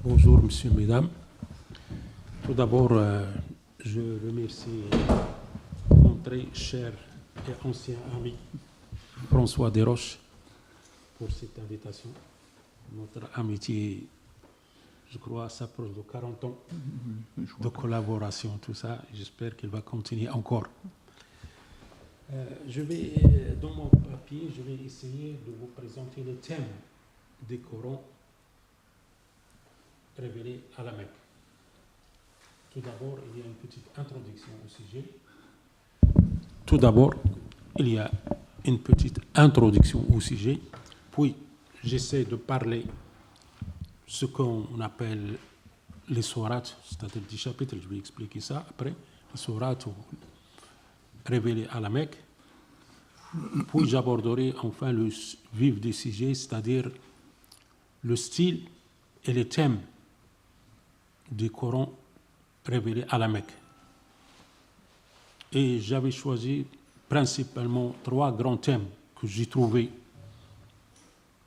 Bonjour, messieurs, mesdames. Tout d'abord, je remercie mon très cher et ancien ami François Desroches pour cette invitation. Notre amitié, je crois, s'approche de 40 ans de collaboration, tout ça. J'espère qu'il va continuer encore. Dans mon papier, je vais essayer de vous présenter le thème des Corans révélé à la Mecque. Tout d'abord, il y a une petite introduction au sujet. Puis, j'essaie de parler ce qu'on appelle les sourates, c'est-à-dire 10 chapitres, je vais expliquer ça après, les sourates révélées à la Mecque. Puis, j'aborderai enfin le vif du sujet, c'est-à-dire le style et les thèmes du Coran révélé à la Mecque. Et j'avais choisi principalement 3 grands thèmes que j'ai trouvés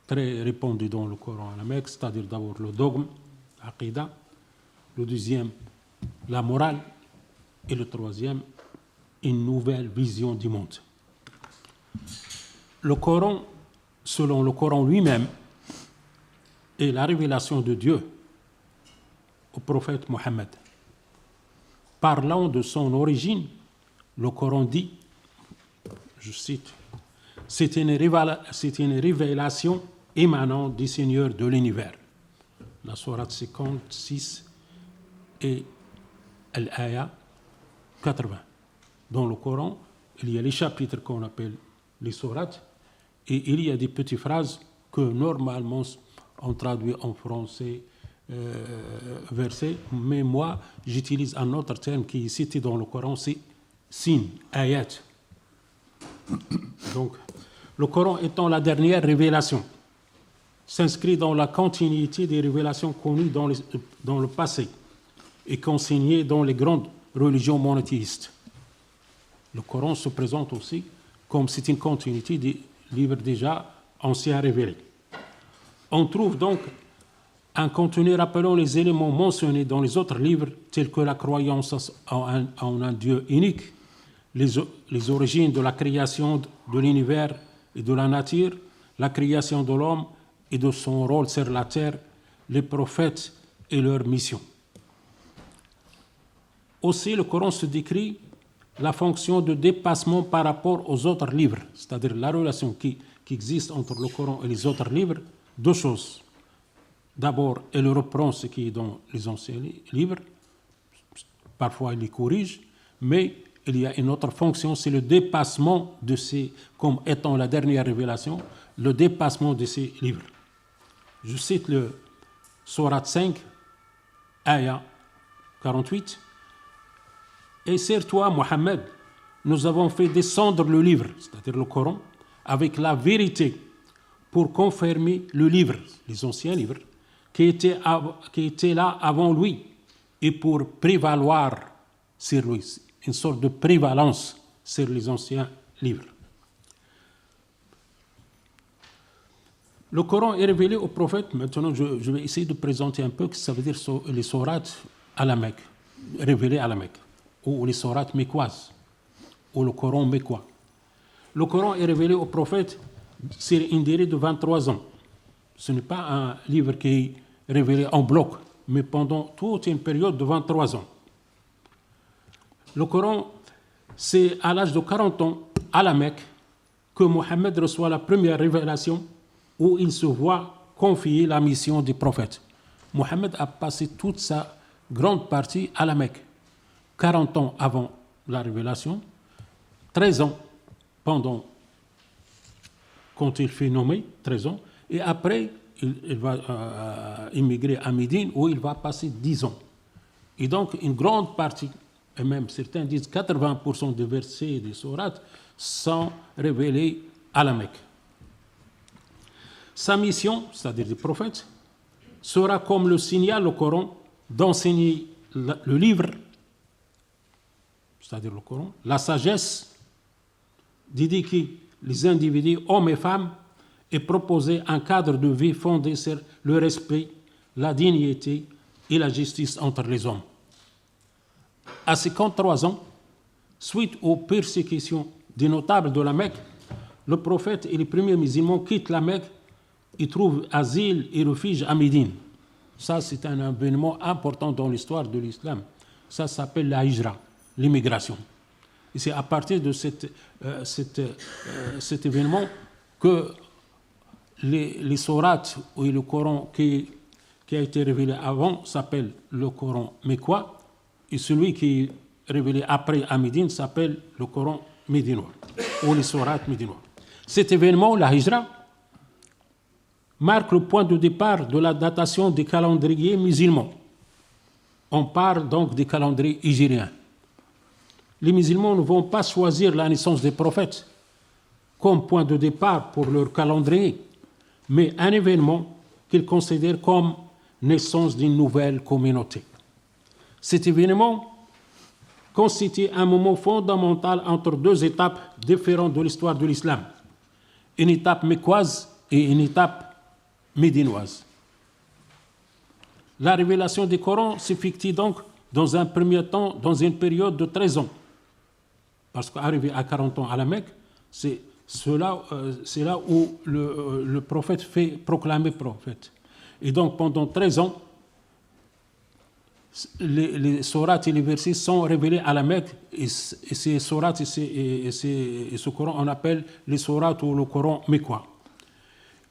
très répandus dans le Coran à la Mecque, c'est-à-dire d'abord le dogme, l'aqida, le deuxième, la morale, et le troisième, une nouvelle vision du monde. Le Coran, selon le Coran lui-même, est la révélation de Dieu au prophète Mohammed. Parlant de son origine, le Coran dit, je cite, c'est une révélation émanant du Seigneur de l'univers. La sourate 56 et l'aya 80. Dans le Coran, il y a les chapitres qu'on appelle les sourates et il y a des petites phrases que normalement on traduit en français versets, mais moi j'utilise un autre terme qui est cité dans le Coran, c'est sin, ayat. Donc, le Coran étant la dernière révélation, s'inscrit dans la continuité des révélations connues dans le passé et consignées dans les grandes religions monothéistes. Le Coran se présente aussi comme c'est une continuité des livres déjà anciens révélés. On trouve donc un contenu rappelant les éléments mentionnés dans les autres livres, tels que la croyance en un Dieu unique, les origines de la création de l'univers et de la nature, la création de l'homme et de son rôle sur la terre, les prophètes et leur mission. Aussi, le Coran se décrit la fonction de dépassement par rapport aux autres livres, c'est-à-dire la relation qui existe entre le Coran et les autres livres, 2 choses. D'abord, elle reprend ce qui est dans les anciens livres, parfois il les corrige, mais il y a une autre fonction, c'est le dépassement de ces, comme étant la dernière révélation, le dépassement de ces livres. Je cite le Sourate 5, Aya 48. Et sur toi, Mohammed, nous avons fait descendre le livre, c'est-à-dire le Coran, avec la vérité pour confirmer le livre, les anciens livres, qui était là avant lui et pour prévaloir sur lui, une sorte de prévalence sur les anciens livres. Le Coran est révélé au prophète. Maintenant, je vais essayer de présenter un peu ce que ça veut dire les sourates à la Mecque, révélées à la Mecque, ou les sourates mécoises, ou le Coran mécois. Le Coran est révélé au prophète sur une durée de 23 ans. Ce n'est pas un livre qui est révélé en bloc, mais pendant toute une période de 23 ans. Le Coran, c'est à l'âge de 40 ans, à la Mecque, que Mohammed reçoit la première révélation où il se voit confier la mission du prophète. Mohammed a passé toute sa grande partie à la Mecque. 40 ans avant la révélation, 13 ans quand il fait nommer, 13 ans, et après, il va immigrer à Médine où il va passer 10 ans. Et donc, une grande partie et même certains disent 80% des versets des sourates sont révélés à la Mecque. Sa mission, c'est-à-dire du prophète, sera comme le signale au Coran d'enseigner le livre, c'est-à-dire le Coran, la sagesse, d'éduquer les individus, hommes et femmes, et proposer un cadre de vie fondé sur le respect, la dignité et la justice entre les hommes. À 53 ans, suite aux persécutions des notables de la Mecque, le prophète et les premiers musulmans quittent la Mecque et trouvent asile et refuge à Médine. Ça, c'est un événement important dans l'histoire de l'islam. Ça s'appelle la hijra, l'immigration. Et c'est à partir de cet événement que les sourates et le Coran qui a été révélé avant s'appelle le Coran mécois, et celui qui est révélé après à Médine s'appelle le Coran médinois, ou les sourates médinois. Cet événement, la hijra, marque le point de départ de la datation des calendriers musulmans. On parle donc des calendriers hijriens. Les musulmans ne vont pas choisir la naissance des prophètes comme point de départ pour leur calendrier, mais un événement qu'ils considèrent comme naissance d'une nouvelle communauté. Cet événement constitue un moment fondamental entre deux étapes différentes de l'histoire de l'islam, une étape mécoise et une étape médinoise. La révélation du Coran s'effectue donc dans un premier temps dans une période de 13 ans. Parce qu'arrivé à 40 ans à la Mecque, c'est là où le prophète fait proclamer prophète. Et donc pendant 13 ans, les sourates et les versets sont révélés à la Mecque, et ces sourates et ce Coran, on appelle les sourates ou le Coran mécois.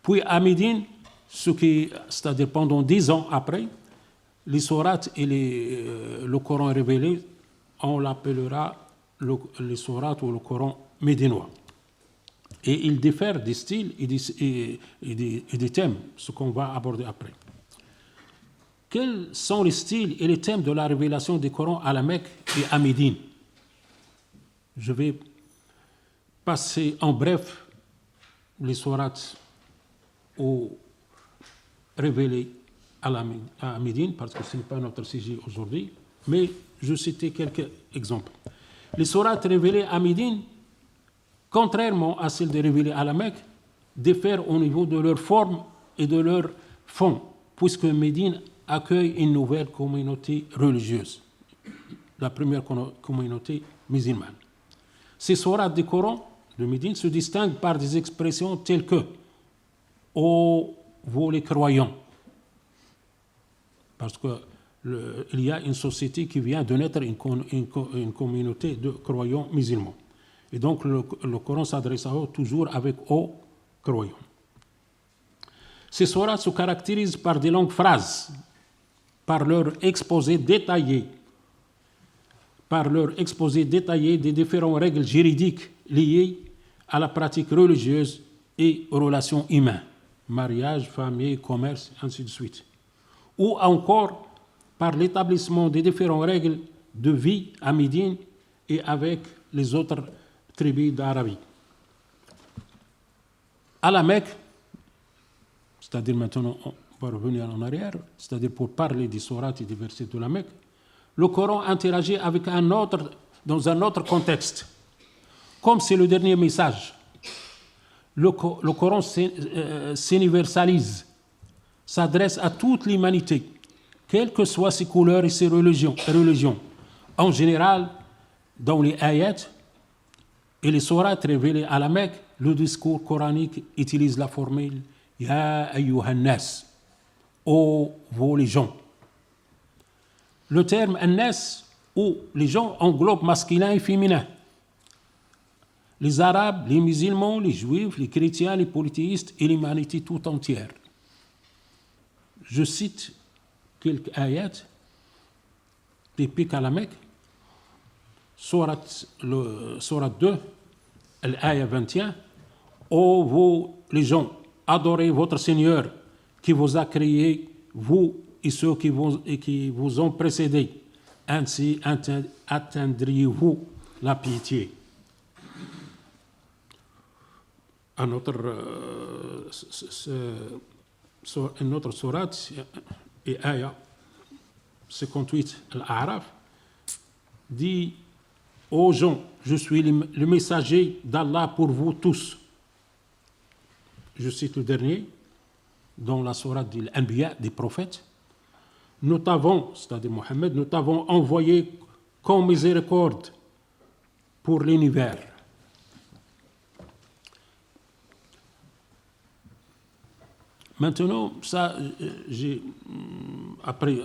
Puis à Médine, c'est-à-dire pendant 10 ans après, les sourates et le Coran révélé, on l'appellera les sourates ou le Coran médinois. Et il diffère des styles et des thèmes, ce qu'on va aborder après. Quels sont les styles et les thèmes de la révélation du Coran à la Mecque et à Médine? Je vais passer en bref les sourates révélées à Médine, parce que ce n'est pas notre sujet aujourd'hui, mais je citais quelques exemples. Les sourates révélées à Médine, contrairement à celles révélées à la Mecque, diffèrent au niveau de leur forme et de leur fond, puisque Médine accueille une nouvelle communauté religieuse, la première communauté musulmane. Ces sourates du Coran de Médine se distinguent par des expressions telles que « Ô vous les croyants », parce qu'il y a une société qui vient de naître, une communauté de croyants musulmans. Et donc le Coran s'adresse à eux toujours avec « Ô croyants ». Ces sourates se caractérisent par des longues phrases, par leur exposé détaillé des différentes règles juridiques liées à la pratique religieuse et aux relations humaines, mariage, famille, commerce, ainsi de suite. Ou encore par l'établissement des différentes règles de vie à Médine et avec les autres tribus d'Arabie. À la Mecque, c'est-à-dire maintenant on va revenir en arrière, c'est-à-dire pour parler des sourates et des versets de la Mecque, le Coran interagit avec dans un autre contexte. Comme c'est le dernier message, le Coran s'universalise, s'adresse à toute l'humanité, quelles que soient ses couleurs et ses religions. En général, dans les ayats et les sourates révélées à la Mecque, le discours coranique utilise la formule « Ya ayyuhan nas » « Ô vous les gens ». Le terme « an-nas » ou les gens englobe masculin et féminin. Les Arabes, les musulmans, les Juifs, les chrétiens, les polythéistes et l'humanité tout entière. Je cite quelques ayats typiques à la Mecque. Sourate 2, l'ayat 21. Ô vous les gens, adorez votre Seigneur qui vous a créé, vous et ceux qui vous ont précédés, ainsi atteindriez-vous la piété. Un autre sourate et ayah 58 Al-A'raf dit aux gens, je suis le messager d'Allah pour vous tous. Je cite le dernier, dans la sourate de l'Anbiya, des prophètes. Nous t'avons, c'est-à-dire Mohammed, nous t'avons envoyé comme miséricorde pour l'univers. Maintenant, ça, après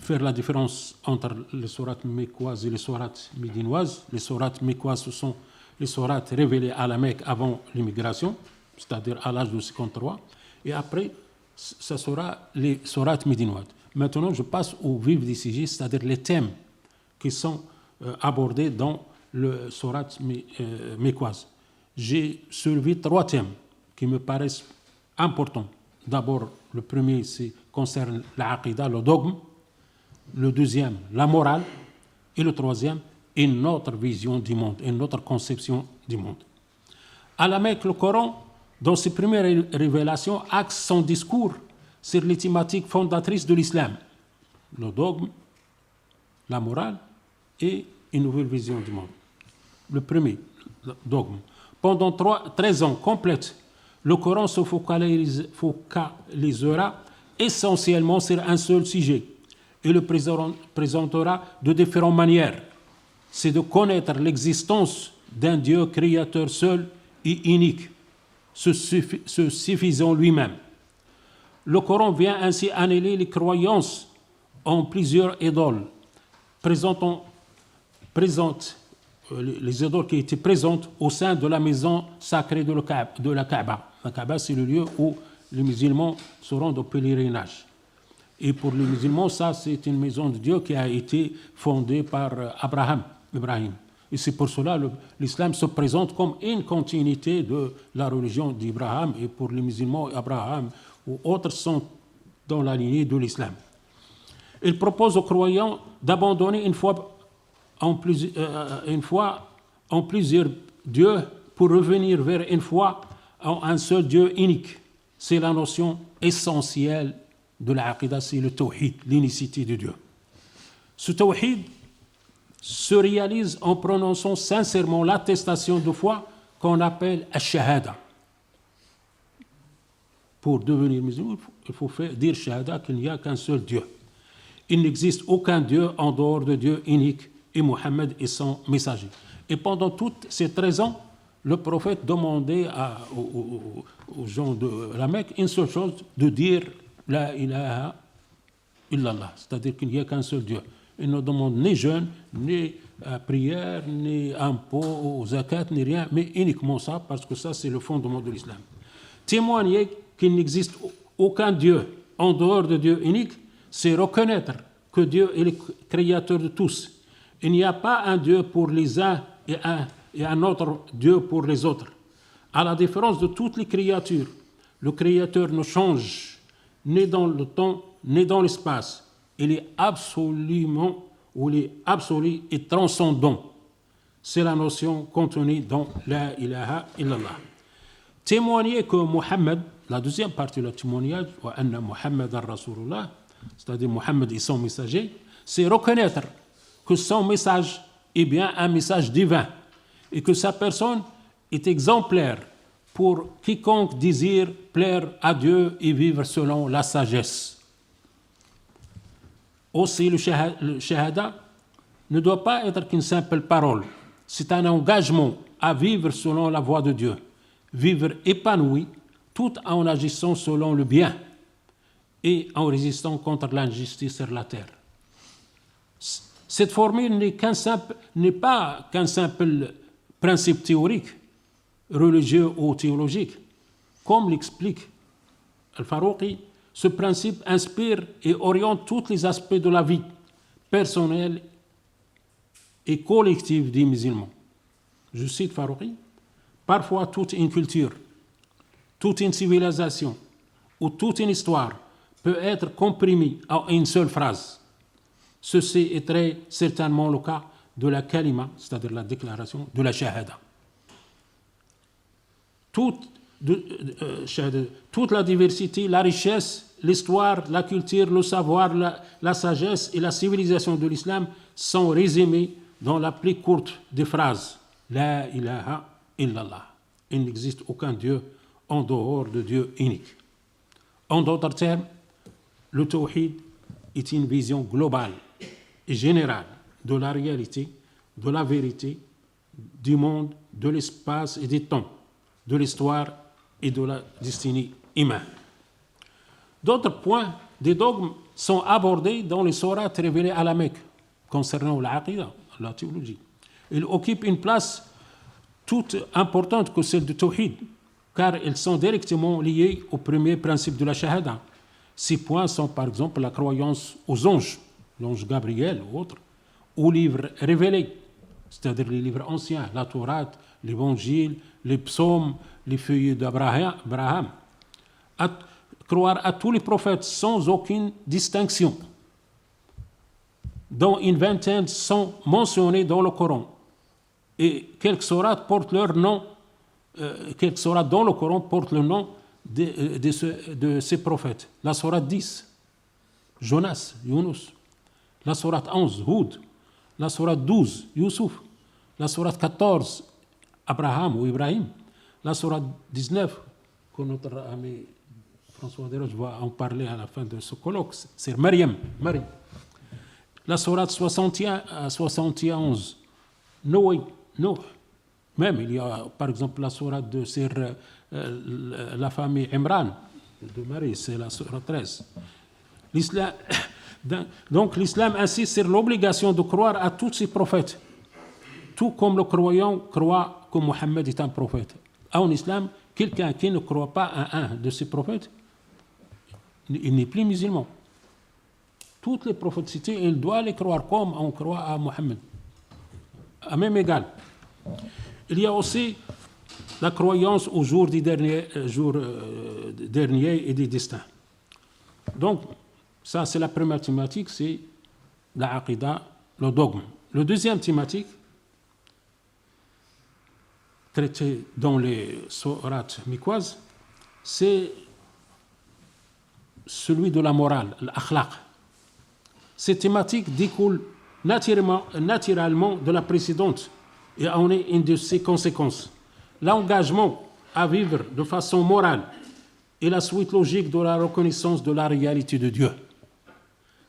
faire la différence entre les sourates mécoises et les sourates médinoises. Les sourates mécoises, ce sont les sourates révélées à la Mecque avant l'immigration, c'est-à-dire à l'âge de 53. Et après, ça sera les sourates médinoises. Maintenant, je passe au vif du sujet, c'est-à-dire les thèmes qui sont abordés dans le sourate mécoise. J'ai soulevé 3 thèmes qui me paraissent importants. D'abord, le premier concerne l'aqida, le dogme. Le deuxième, la morale. Et le troisième, une autre vision du monde, une autre conception du monde. À la Mecque, le Coran, dans ses premières révélations, axe son discours sur les thématiques fondatrices de l'islam. Le dogme, la morale et une nouvelle vision du monde. Le premier, le dogme. Pendant 13 ans complètes, le Coran se focalisera essentiellement sur un seul sujet et le présentera de différentes manières. C'est de connaître l'existence d'un Dieu créateur seul et unique, se suffisant lui-même. Le Coran vient ainsi annuler les croyances en plusieurs idoles, présente les idoles qui étaient présentes au sein de la maison sacrée de la Kaaba. La Kaaba, c'est le lieu où les musulmans se rendent au pèlerinage. Et pour les musulmans, ça, c'est une maison de Dieu qui a été fondée par Ibrahim. Et c'est pour cela que l'islam se présente comme une continuité de la religion d'Ibrahim. Et pour les musulmans, Abraham ou autres sont dans la lignée de l'islam. Il propose aux croyants d'abandonner une foi en plusieurs dieux pour revenir vers une foi en un seul Dieu unique. C'est la notion essentielle de l'aqida, c'est le tawhid, l'unicité de Dieu. Ce tawhid se réalise en prononçant sincèrement l'attestation de foi qu'on appelle ash-shahada. Pour devenir musulman, il faut dire shahada qu'il n'y a qu'un seul Dieu. Il n'existe aucun Dieu en dehors de Dieu unique et Mohammed est son messager. Et pendant toutes ces 13 ans, le prophète demandait aux gens de la Mecque une seule chose, de dire la ilaha illallah, c'est-à-dire qu'il n'y a qu'un seul Dieu. Il ne demande ni jeûne, ni prière, ni impôt, zakat, ni rien, mais uniquement ça, parce que ça, c'est le fondement de l'islam. Témoigner qu'il n'existe aucun Dieu en dehors de Dieu unique, c'est reconnaître que Dieu est le créateur de tous. Il n'y a pas un Dieu pour les uns et un autre Dieu pour les autres. À la différence de toutes les créatures, le Créateur ne change ni dans le temps, ni dans l'espace. Il est absolu et transcendant. C'est la notion contenue dans la ilaha illallah. Témoigner que Mohammed, la deuxième partie de la témoignage, wa anna Muhammadan Rasulullah, c'est-à-dire Mohammed est son messager, c'est reconnaître que son message est bien un message divin et que sa personne est exemplaire pour quiconque désire plaire à Dieu et vivre selon la sagesse. Aussi, le shahada ne doit pas être qu'une simple parole. C'est un engagement à vivre selon la voie de Dieu, vivre épanoui tout en agissant selon le bien et en résistant contre l'injustice sur la terre. Cette formule n'est pas qu'un simple principe théorique, religieux ou théologique. Comme l'explique Al-Farouqi, ce principe inspire et oriente tous les aspects de la vie personnelle et collective des musulmans. Je cite Farouqi, parfois toute une culture, toute une civilisation ou toute une histoire peut être comprimée en une seule phrase. Ceci est très certainement le cas de la kalima, c'est-à-dire la déclaration de la shahada. Toute la diversité, la richesse, l'histoire, la culture, le savoir, la sagesse et la civilisation de l'islam sont résumés dans la plus courte des phrases. La ilaha illallah. Il n'existe aucun Dieu en dehors de Dieu unique. En d'autres termes, le tawhid est une vision globale et générale de la réalité, de la vérité, du monde, de l'espace et du temps, de l'histoire et de la destinée humaine. D'autres points des dogmes sont abordés dans les sourates révélées à la Mecque concernant l'aqidah, la théologie. Ils occupent une place toute importante que celle du tawhid, car ils sont directement liés au premier principe de la shahada. Ces points sont par exemple la croyance aux anges, l'ange Gabriel ou autres, aux livres révélés, c'est-à-dire les livres anciens, la Tourate, l'Évangile, les psaumes, les feuillets d'Abraham. Croire à tous les prophètes sans aucune distinction, dont une vingtaine sont mentionnés dans le Coran. Et quelques sourates portent leur nom, quelques sourates dans le Coran portent le nom de ces prophètes. La sourate 10, Jonas, Yunus. La sourate 11, Hud. La sourate 12, Youssouf. La sourate 14, Abraham ou Ibrahim. La sourate 19, que notre ami François Desroches va en parler à la fin de ce colloque, c'est Maryam, Marie. La sourate 71, Noé, Noé. Même il y a par exemple la sourate sur la famille Imran de Marie, c'est la sourate 13. Donc l'islam insiste sur l'obligation de croire à tous ces prophètes, tout comme le croyant croit que Mohammed est un prophète. En islam, quelqu'un qui ne croit pas à un de ces prophètes, il n'est plus musulman. Toutes les prophéties, il doit les croire comme on croit à Mohammed, à même égal. Il y a aussi la croyance au jour dernier et des destins. Donc, ça c'est la première thématique, c'est la aqidah, le dogme. Le deuxième thématique, traité dans les sourates mikoises, c'est celui de la morale, l'akhlaq. Cette thématique découle naturellement de la précédente et en est une de ses conséquences. L'engagement à vivre de façon morale est la suite logique de la reconnaissance de la réalité de Dieu.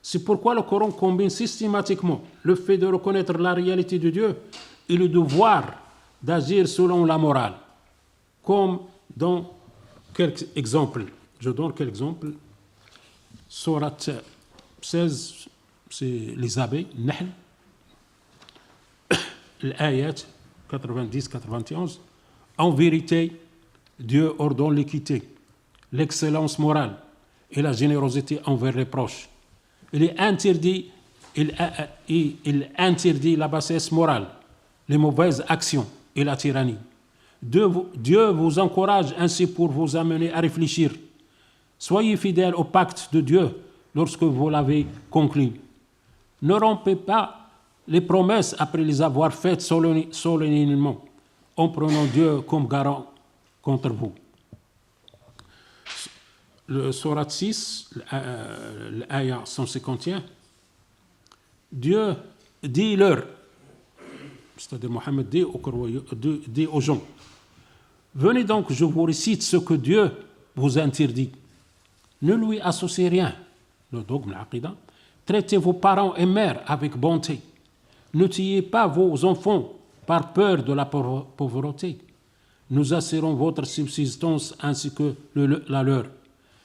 C'est pourquoi le Coran combine systématiquement le fait de reconnaître la réalité de Dieu et le devoir d'agir selon la morale. Comme dans quelques exemples. Je donne quelques exemples. Sourate 16, c'est les abeilles, Nahl. L'ayat 90-91. En vérité, Dieu ordonne l'équité, l'excellence morale et la générosité envers les proches. Il interdit la bassesse morale, les mauvaises actions et la tyrannie. Dieu vous encourage ainsi pour vous amener à réfléchir. Soyez fidèles au pacte de Dieu lorsque vous l'avez conclu. Ne rompez pas les promesses après les avoir faites solennellement, en prenant Dieu comme garant contre vous. Le Sourate 6, l'ayat 151, Dieu dit-leur, c'est-à-dire Mohammed dit aux gens, venez donc, je vous récite ce que Dieu vous interdit. Ne lui associez rien, le dogme, l'aqidah. Traitez vos parents et mères avec bonté. Ne tuez pas vos enfants par peur de la pauvreté. Nous assurons votre subsistance ainsi que la leur.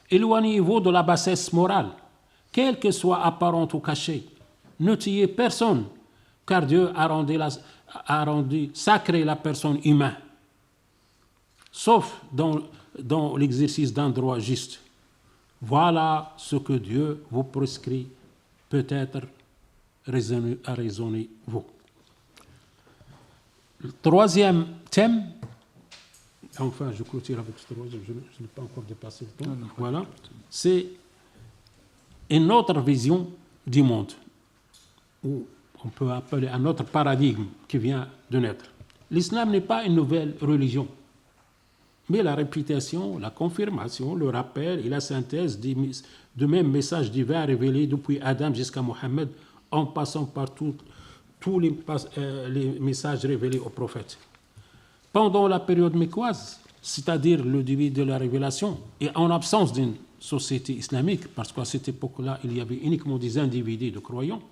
Éloignez-vous de la bassesse morale, quelle que soit apparente ou cachée. Ne tuez personne, car Dieu a rendu sacrée la personne humaine, sauf dans l'exercice d'un droit juste. Voilà ce que Dieu vous prescrit, peut-être raisonnez-vous. Le troisième thème, enfin je clôture avec ce troisième, je n'ai pas encore dépassé le temps, voilà, c'est une autre vision du monde. ou on peut appeler un autre paradigme qui vient de naître. L'islam n'est pas une nouvelle religion, mais la répétition, la confirmation, le rappel et la synthèse de mêmes messages divins révélés depuis Adam jusqu'à Mohammed, en passant par tous les messages révélés aux prophètes. Pendant la période mécoise, c'est-à-dire le début de la révélation, et en absence d'une société islamique, parce qu'à cette époque-là, il y avait uniquement des individus de croyants,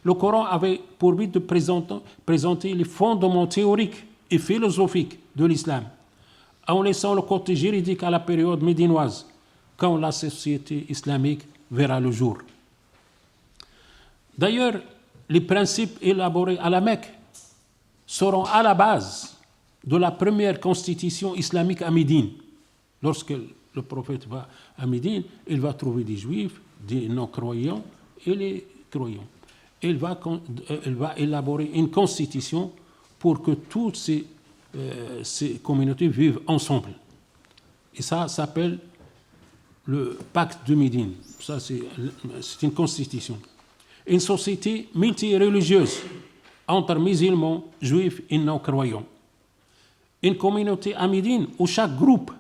le Coran avait pour but de présenter les fondements théoriques et philosophiques de l'islam, en laissant le côté juridique à la période médinoise, quand la société islamique verra le jour. D'ailleurs, les principes élaborés à la Mecque seront à la base de la première constitution islamique à Médine. Lorsque le prophète va à Médine, il va trouver des juifs, des non-croyants et les croyants. Il va élaborer une constitution pour que toutes ces communautés vivent ensemble. Et ça s'appelle le pacte de Médine. Ça, c'est une constitution. Une société multireligieuse entre musulmans, juifs et non-croyants. Une communauté à Médine où chaque groupe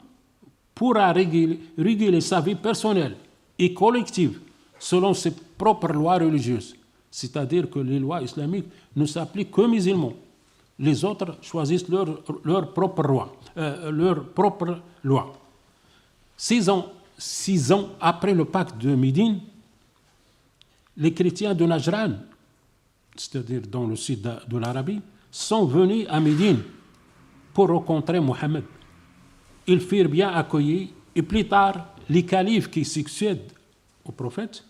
pourra réguler sa vie personnelle et collective selon ses propres lois religieuses. C'est-à-dire que les lois islamiques ne s'appliquent qu'aux musulmans. Les autres choisissent leur propre loi. 6 ans après le pacte de Médine, les chrétiens de Najran, c'est-à-dire dans le sud de l'Arabie, sont venus à Médine pour rencontrer Mohammed. Ils furent bien accueillis et plus tard, les califes qui succèdent au prophète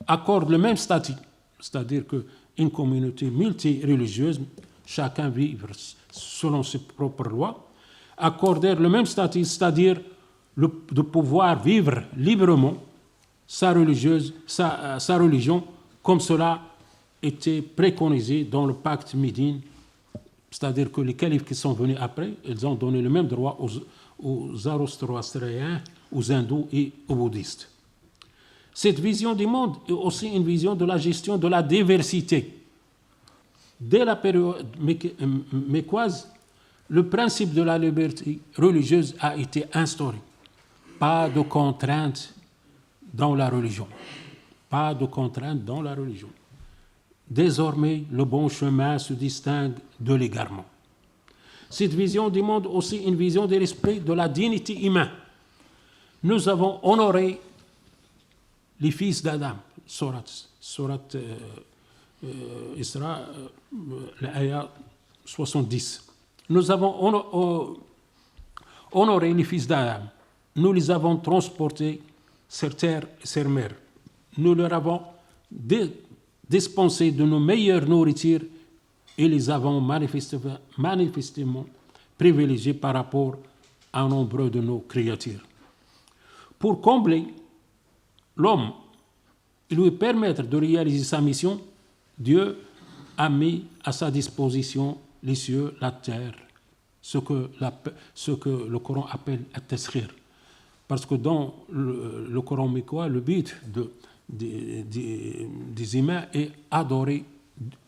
accordent le même statut, c'est-à-dire qu'une communauté multireligieuse, chacun vivre selon ses propres lois, accordèrent le même statut, c'est-à-dire de pouvoir vivre librement sa religion comme cela était préconisé dans le pacte Médine. C'est-à-dire que les califes qui sont venus après, ils ont donné le même droit aux Zoroastriens, aux hindous et aux bouddhistes. Cette vision du monde est aussi une vision de la gestion de la diversité. Dès la période mécoise, le principe de la liberté religieuse a été instauré. Pas de contraintes dans la religion. Pas de contraintes dans la religion. Désormais, le bon chemin se distingue de l'égarement. Cette vision demande aussi une vision de l'esprit de la dignité humaine. Nous avons honoré les fils d'Adam, Surat Isra, l'aya 70. Nous avons honoré les fils d'Adam. Nous les avons transportés sur terre et sur mer. Nous leur avons dispensé de nos meilleures nourritures et les avons manifestement privilégiés par rapport à nombre de nos créatures. Pour combler l'homme et lui permettre de réaliser sa mission, Dieu a mis à sa disposition les cieux, la terre, ce que le Coran appelle at-taskhir. Parce que dans le Coran mécois, le but des humains est adorer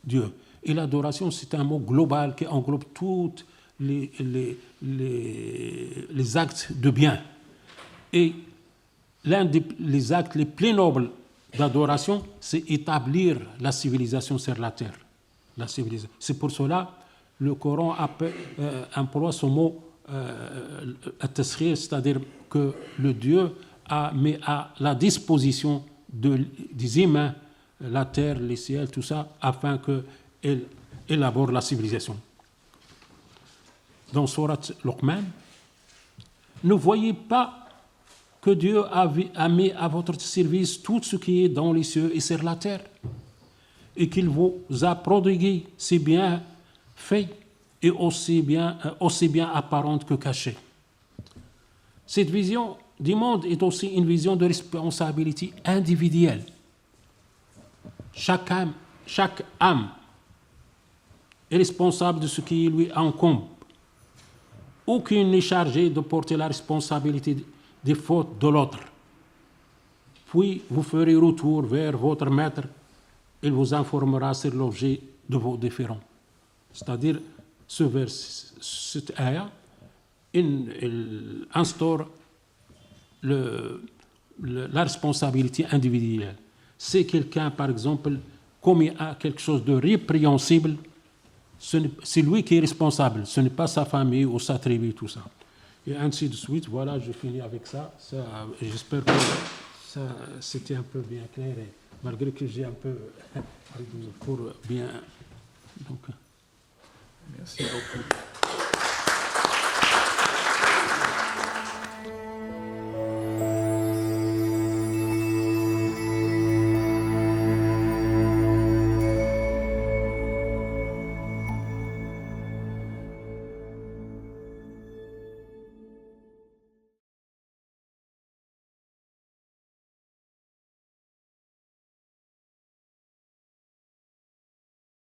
Dieu. Et l'adoration, c'est un mot global qui englobe tous les actes de bien. Et l'un des actes les plus nobles d'adoration, c'est établir la civilisation sur la terre. C'est pour cela que le Coran emploie ce mot at-taskhir, c'est-à-dire que le Dieu a mis à la disposition des humains la terre, les ciels, tout ça, afin qu'ils élaborent la civilisation. Dans Surat Luqman, ne voyez pas que Dieu a mis à votre service tout ce qui est dans les cieux et sur la terre, et qu'il vous a prodigué si bien fait et aussi bien apparente que cachée. Cette vision du monde est aussi une vision de responsabilité individuelle. Chaque âme est responsable de ce qui lui incombe. Aucune n'est chargée de porter la responsabilité des fautes de l'autre. Puis vous ferez retour vers votre maître il vous informera sur l'objet de vos différends. C'est-à-dire, ce verset, cette ayah, il instaure la responsabilité individuelle. Si quelqu'un, par exemple, commet quelque chose de répréhensible, c'est lui qui est responsable, ce n'est pas sa famille ou sa tribu, tout ça. Et ainsi de suite. Voilà, je finis avec ça. J'espère que ça c'était un peu bien clair, malgré que j'ai un peu pour bien. Donc. Merci beaucoup.